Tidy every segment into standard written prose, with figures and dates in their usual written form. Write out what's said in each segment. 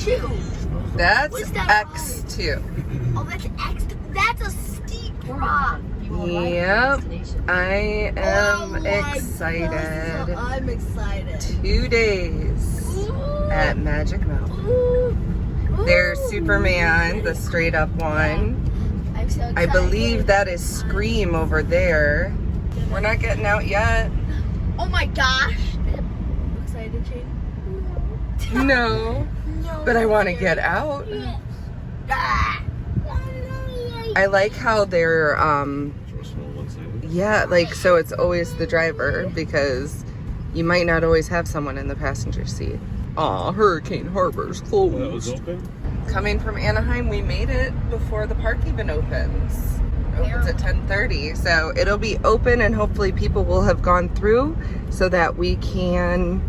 X2. That's X2. Oh, that's X2. That's a steep drop. Yep. I am excited. I'm excited. 2 days at Magic Mountain. There's Superman, the straight up one. I'm so excited. I believe that is Scream over there. We're not getting out yet. Oh my gosh. I'm excited, Shane. No. But I want to get out. Ah. I like how they're, yeah, like, so it's always the driver because you might not always have someone in the passenger seat. Aw, Hurricane Harbor's closed. That was open? Coming from Anaheim, we made it before the park even opens. It opens at 10:30, so it'll be open and hopefully people will have gone through so that we can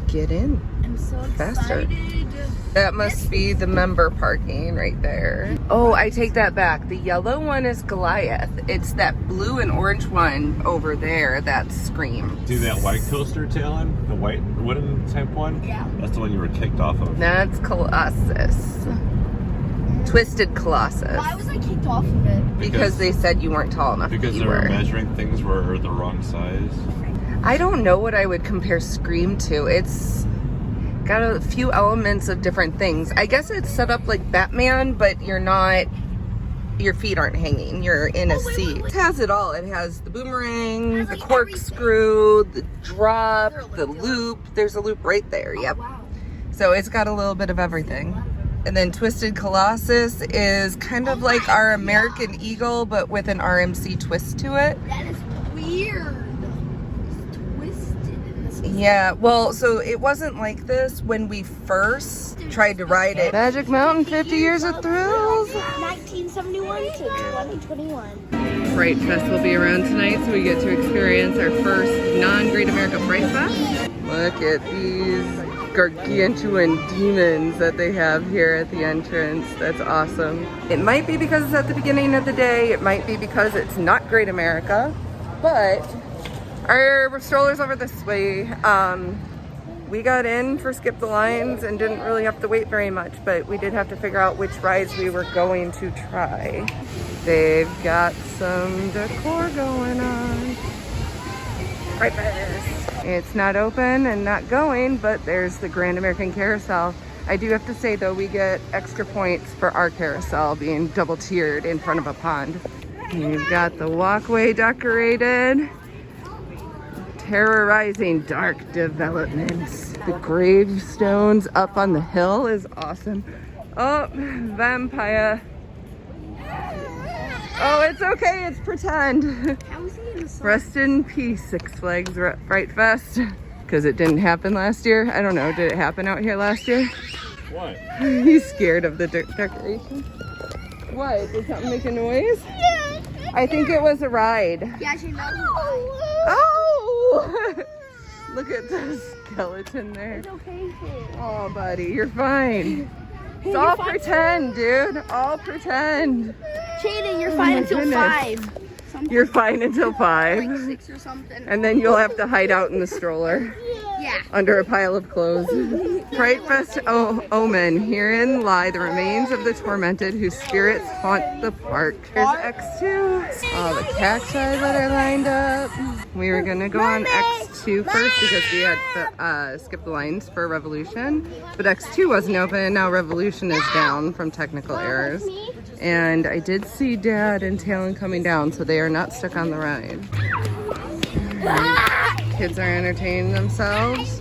get in I'm so faster. excited. That must be the member parking right there. Oh, I take that back. The yellow one is Goliath. It's that blue and orange one over there that's Scream. Do that white coaster, Talon? The white wooden type one? Yeah. That's the one you were kicked off of. That's Colossus. Twisted Colossus. Why was I kicked off of it? Because they said you weren't tall enough. Because you they were were measuring things were the wrong size. I don't know what I would compare Scream to. It's got a few elements of different things. I guess it's set up like Batman, but you're not, your feet aren't hanging. You're in a seat. It has it all. It has the boomerang, the corkscrew, the drop, the loop. There's a loop right there. Yep. Wow. So it's got a little bit of everything. And then Twisted Colossus is kind of like our American Eagle, but with an RMC twist to it. That is weird. It's twisted. Yeah, well, so it wasn't like this when we first tried to ride it. Magic Mountain, 50 years of thrills. 1971 to 2021. Fright Fest will be around tonight, so we get to experience our first non-Great America Fright Fest. Look at these gargantuan demons that they have here at the entrance. That's awesome. It might be because it's at the beginning of the day. It might be because it's not Great America, but our stroller's over this way. We got in for Skip the Lines and didn't really have to wait very much, but we did have to figure out which rides we were going to try. They've got some decor going on. Fright Fest. It's not open and not going, but there's the Grand American Carousel. I do have to say though, we get extra points for our carousel being double tiered in front of a pond. You've got the walkway decorated. Terrorizing dark developments. The gravestones up on the hill is awesome. Oh, vampire. Oh, it's okay, it's pretend. Rest in peace, Six Flags Fright Fest. Because it didn't happen last year. I don't know, did it happen out here last year? What? He's scared of the decoration. What, did something make a noise? I think it was a ride. Yeah, she knows. Oh! Look at the skeleton there. It's okay, Shane. Oh, buddy, you're fine. It's Hey, all you're fine. pretend, dude. All pretend. Shane, you're Oh fine my until goodness. 5. Something You're fine until like 5. 6 or something. And then you'll have to hide out in the stroller Yeah. under a pile of clothes. Fright Fest omen. Herein lie the remains of the tormented whose spirits haunt the park. Here's X2. All the cacti that are lined up. We were gonna go on X2 first because we had to skip the lines for Revolution. But X2 wasn't open. Now Revolution is down from technical errors. And I did see Dad and Talon coming down, so they are not stuck on the ride. Kids are entertaining themselves.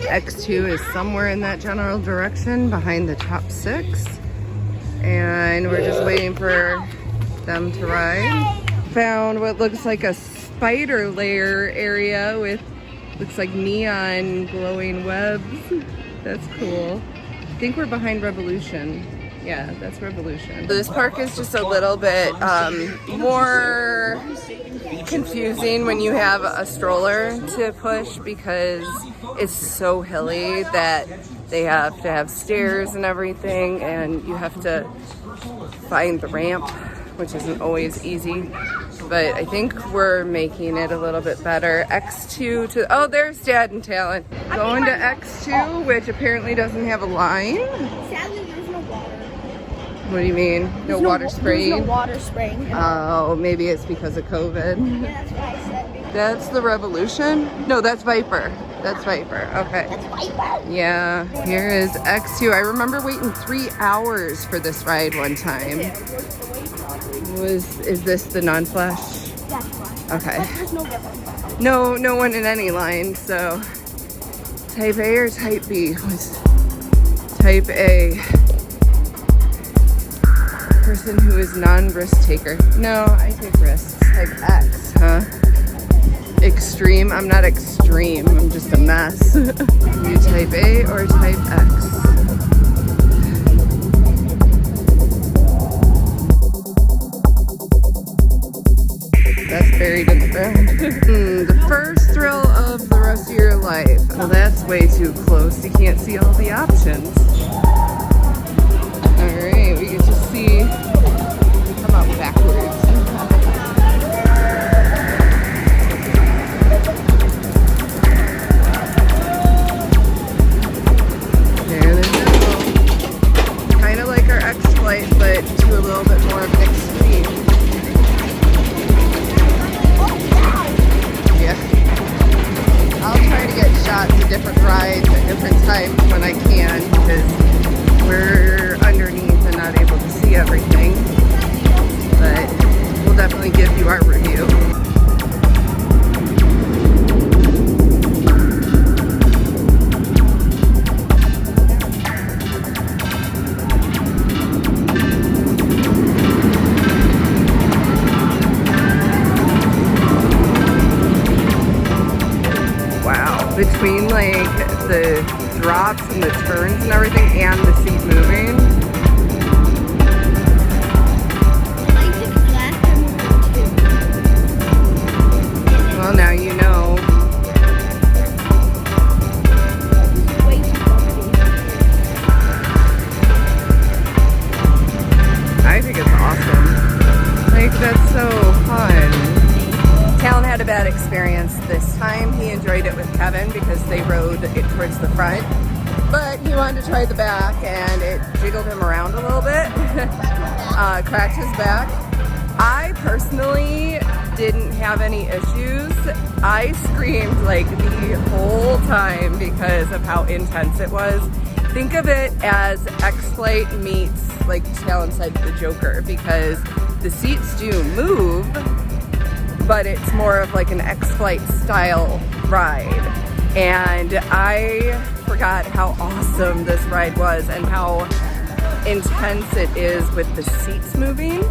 X2 is somewhere in that general direction behind the top 6. And we're just waiting for them to ride. Found what looks like a spider lair area with, looks like neon glowing webs. That's cool. I think we're behind Revolution. Yeah, that's Revolution. This park is just a little bit more confusing when you have a stroller to push because it's so hilly that they have to have stairs and everything, and you have to find the ramp, which isn't always easy. but I think we're making it a little bit better. X2 to, oh, there's Dad and Talon. Going to X2, which apparently doesn't have a line. Sadly, there's no water. What do you mean? No water spraying? There's no water spraying. Oh, maybe it's because of COVID. Yeah, that's what I said. That's the Revolution? No, that's Viper. That's Viper. Okay. That's Viper? Yeah. Here is X2. I remember waiting 3 hours for this ride one time. Is this the non-flash? That's fine. Okay. But there's no river. No one in any line, so type A or type B? Was type A. Person who is non-risk taker. No, I take risks. Type X, huh? Extreme? I'm not extreme, I'm just a mess. You type A or type X? That's buried in the ground. The first thrill of the rest of your life. Well, that's way too close. You can't see all the options. Alright, we get to see. Come out backwards. There they go. Kind of like our X-Flight, but to a little bit more of an extreme. Yeah. I'll try to get shots of different rides at different times when I can, because we're underneath and not able to see everything. But we'll definitely give you our review. Between like the drops and the turns and everything and the seat moving. Well, now you know. I think it's awesome. Like, that's so fun. Talon had a bad experience this time. He enjoyed it with Kevin because they rode it towards the front, but he wanted to try the back and it jiggled him around a little bit. Cracked his back. I personally didn't have any issues. I screamed like the whole time because of how intense it was. Think of it as X-Flight meets, like Talon said, the Joker, because the seats do move, but it's more of like an X-Flight style ride. And I forgot how awesome this ride was and how intense it is with the seats moving.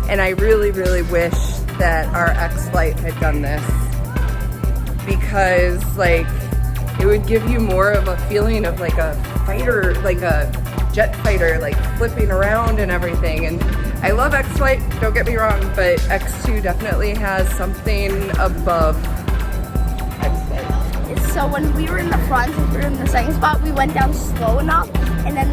And I really, really wish that our X-Flight had done this, because like it would give you more of a feeling of like a fighter, like a jet fighter, like flipping around and everything. And I love X-Flight, don't get me wrong, but X2 definitely has something above X-Flight. So when we were in the front, we were in the second spot, we went down slow enough, and then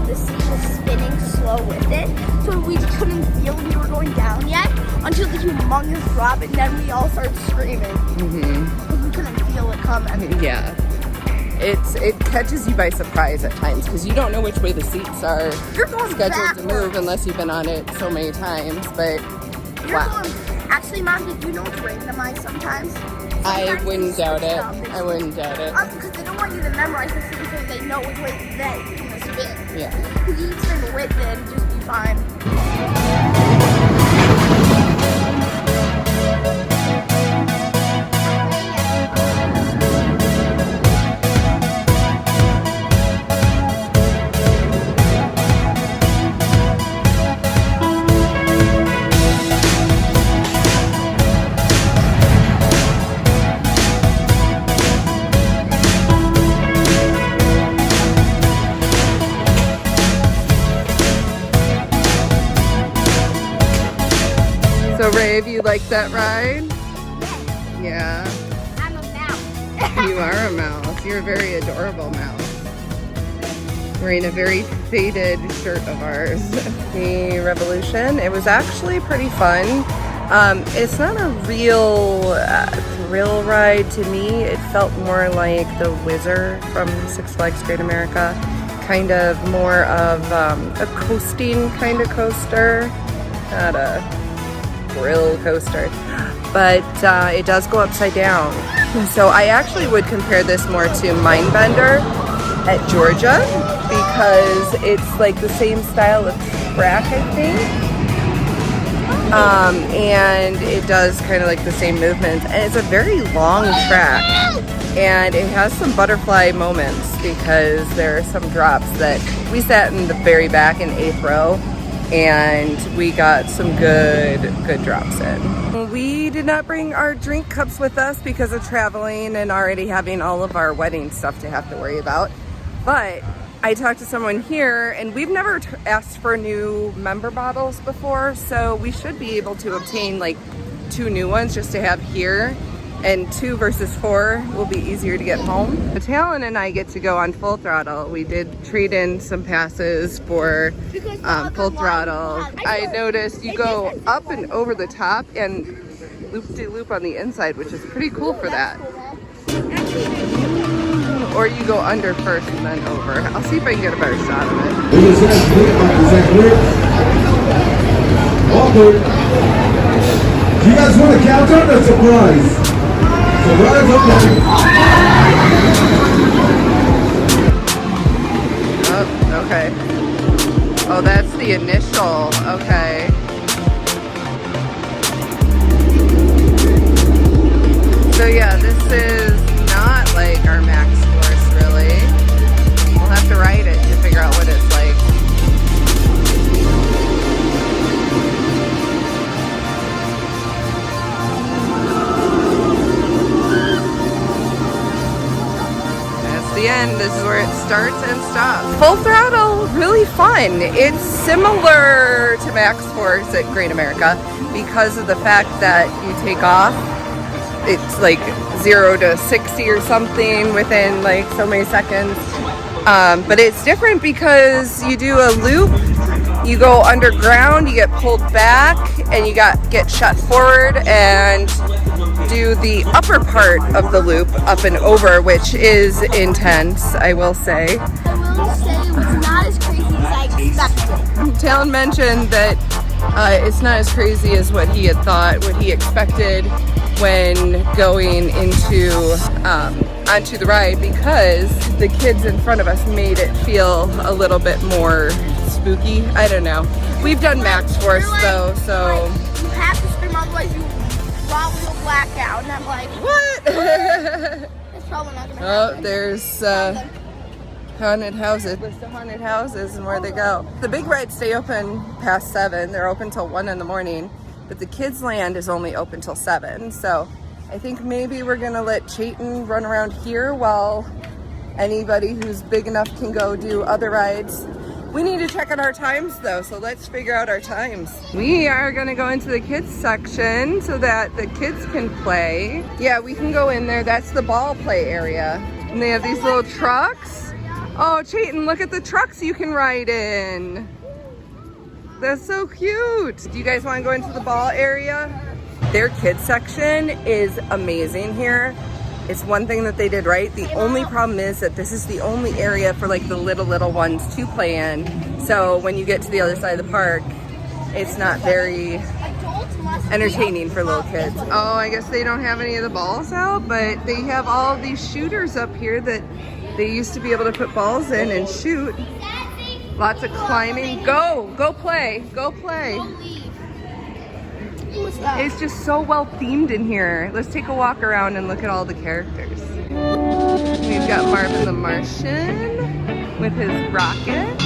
the seat was spinning slow with it. So we couldn't feel we were going down yet until the humongous drop, and then we all started screaming. Because we couldn't feel it coming. Yeah. It catches you by surprise at times because you don't know which way the seats are scheduled backwards to move unless you've been on it so many times. But wow. Actually, Mom, did you know it's randomized sometimes? I wouldn't doubt it. I wouldn't doubt it. Because they don't want you to memorize the seat so they know which way they're going to spin. Yeah. Because you can spin with it and just be fine. So Rave, you like that ride? Yeah. I'm a mouse. You are a mouse. You're a very adorable mouse. Wearing a very faded shirt of ours. The Revolution, it was actually pretty fun. It's not a real thrill ride to me. It felt more like the Wizard from Six Flags Great America. Kind of more of a coasting kind of coaster. Not a thrill coaster. But it does go upside down. So I actually would compare this more to Mindbender at Georgia because it's like the same style of track, I think. And it does kind of like the same movements. And it's a very long track. And it has some butterfly moments because there are some drops that we sat in the very back in 8th row and we got some good drops in. We did not bring our drink cups with us because of traveling and already having all of our wedding stuff to have to worry about. But I talked to someone here and we've never asked for new member bottles before, so we should be able to obtain like 2 new ones just to have here, and 2 versus 4 will be easier to get home. Talon and I get to go on Full Throttle. We did trade in some passes for Full Throttle. I noticed you go up and over the top and loop-de-loop on the inside, which is pretty cool for that. Or you go under first and then over. I'll see if I can get a better shot of it. Is that clear? All good. Do you guys want a countdown or surprise? Surprise, okay. Oh, okay. Oh, that's the initial. Okay. So yeah, this is not like our max course, really. We'll have to ride it to figure out what it's like. That's the end. This is where it starts and stops. Full Throttle, really fun. It's similar to max course at Great America because of the fact that you take off. It's like 0 to 60 or something within like so many seconds. But it's different because you do a loop, you go underground, you get pulled back, and you get shot forward and do the upper part of the loop up and over, which is intense, I will say. I will say it was not as crazy as I expected. Talon mentioned that it's not as crazy as what he had thought, what he expected when going into onto the ride, because the kids in front of us made it feel a little bit more spooky. I don't know. We've done max force though, so you have to scream, otherwise you probably will black out. And I'm like, what? it's probably not gonna happen. Oh, there's haunted houses. List of haunted houses and where they go. The big rides stay open past 7. They're open till 1 in the morning. But the kids' land is only open till 7, so I think maybe we're gonna let Chayton run around here while anybody who's big enough can go do other rides. We need to check out our times though, so let's figure out our times. We are gonna go into the kids section so that the kids can play. Yeah, we can go in there. That's the ball play area. And they have these little trucks. Oh, Chayton, look at the trucks you can ride in. That's so cute. Do you guys want to go into the ball area? Their kids section is amazing here. It's one thing that they did right. The only problem is that this is the only area for like the little ones to play in. So when you get to the other side of the park, it's not very entertaining for little kids. Oh, I guess they don't have any of the balls out, but they have all of these shooters up here that they used to be able to put balls in and shoot. Lots of climbing. Go play. Go play. It's just so well themed in here. Let's take a walk around and look at all the characters. We've got Marvin the Martian with his rocket.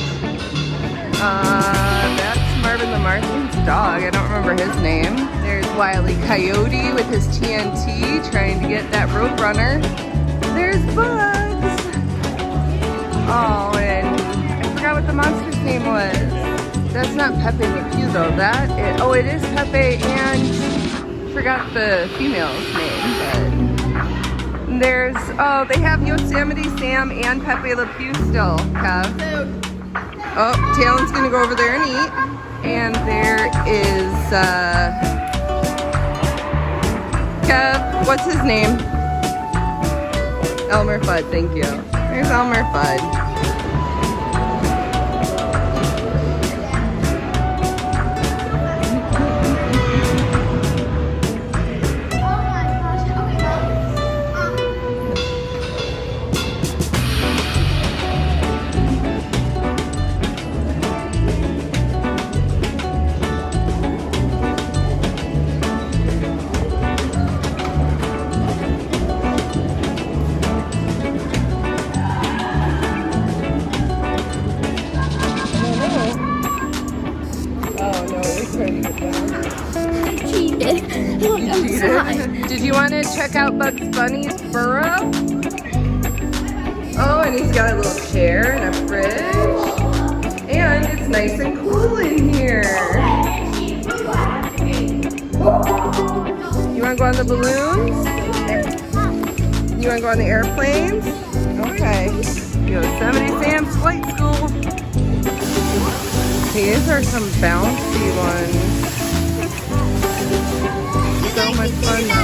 That's Marvin the Martian's dog. I don't remember his name. There's Wile E. Coyote with his TNT trying to get that rope runner. There's Bugs. Oh, and I forgot what the monster's name was. That's not Pepe Le Pew though. It is Pepe, and forgot the female's name. But there's they have Yosemite Sam and Pepe Le Pew still. Oh, Talon's gonna go over there and eat. And there is have, what's his name? Elmer Fudd, thank you. There's Elmer Fudd. Did you want to check out Bugs Bunny's burrow? Oh, and he's got a little chair and a fridge. And it's nice and cool in here. You want to go on the balloons? You want to go on the airplanes? Okay. Yosemite Sam's Flight School. These are some bouncy ones. So much fun. I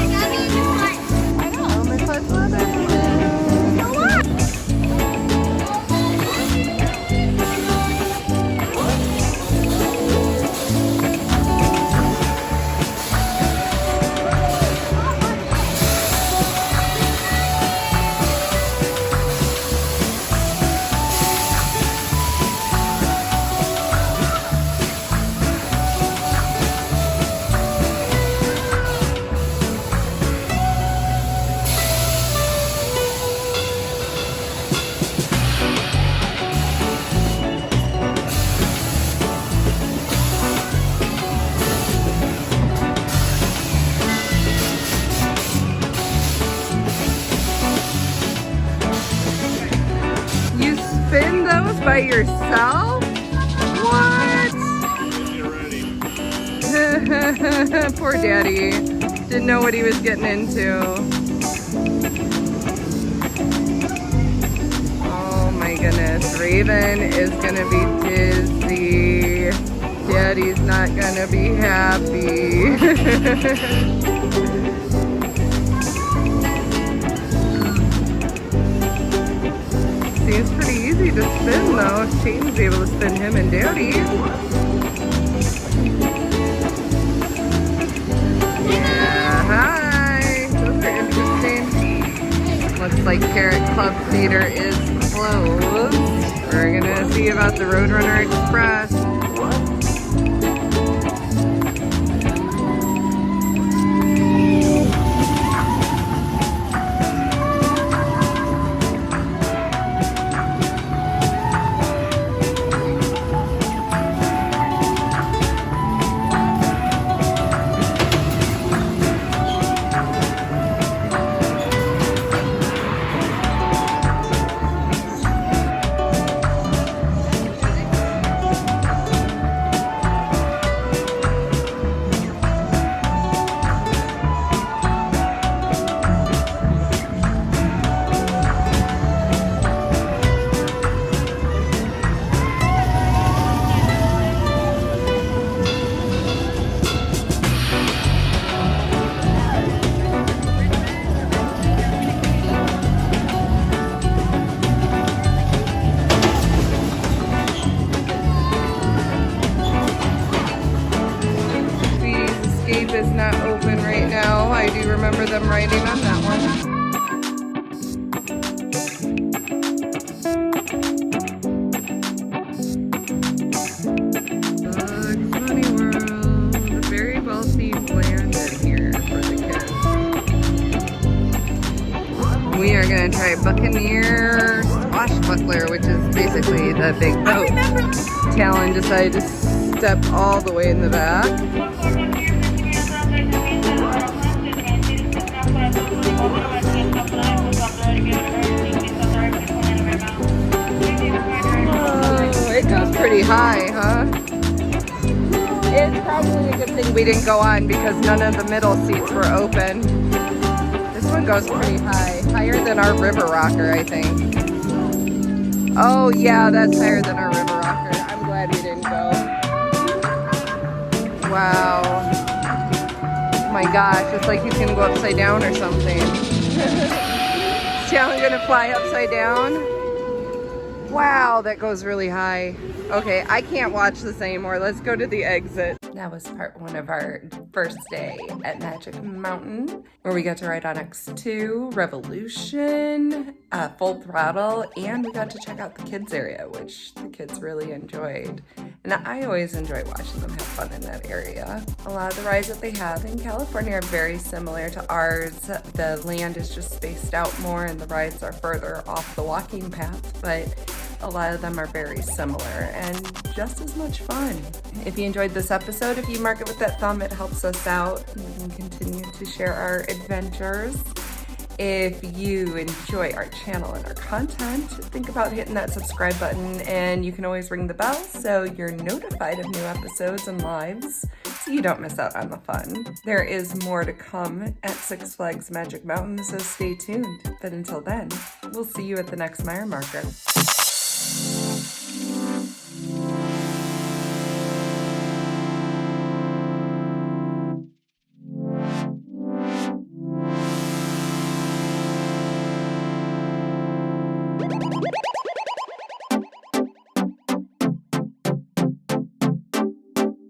know. Oh, my fun mother. By yourself? What? Poor daddy. Didn't know what he was getting into. Oh my goodness. Raven is gonna be dizzy. Daddy's not gonna be happy. Seems pretty easy to spin though, if Peyton's able to spin him and Daddy. Yeah, hi! Those are interesting. Looks like Carrot Club Theater is closed. We're gonna see about the Roadrunner Express. Is not open right now. I do remember them writing on that one. Bugs Bunny World. A very well-themed land in here for the kids. We are going to try Buccaneer Swashbuckler, which is basically the big boat. Talon decided to step all the way in the back. It goes pretty high, huh? It's probably a good thing we didn't go on because none of the middle seats were open. This one goes pretty high. Higher than our river rocker, I think. Oh yeah, that's higher than our river rocker. I'm glad we didn't go. Wow. my gosh, it's like he's gonna go upside down or something. Is Talon gonna fly upside down? Wow, that goes really high. Okay, I can't watch this anymore. Let's go to the exit. That was part one of our first day at Magic Mountain, where we got to ride on X2, Revolution, Full Throttle, and we got to check out the kids area, which the kids really enjoyed. And I always enjoy watching them have fun in that area. A lot of the rides that they have in California are very similar to ours. The land is just spaced out more and the rides are further off the walking path, but a lot of them are very similar and just as much fun. If you enjoyed this episode, if you mark it with that thumb, it helps us out. We can continue to share our adventures. If you enjoy our channel and our content, think about hitting that subscribe button, and you can always ring the bell so you're notified of new episodes and lives so you don't miss out on the fun. There is more to come at Six Flags Magic Mountain, so stay tuned. But until then, we'll see you at the next Meyer marker.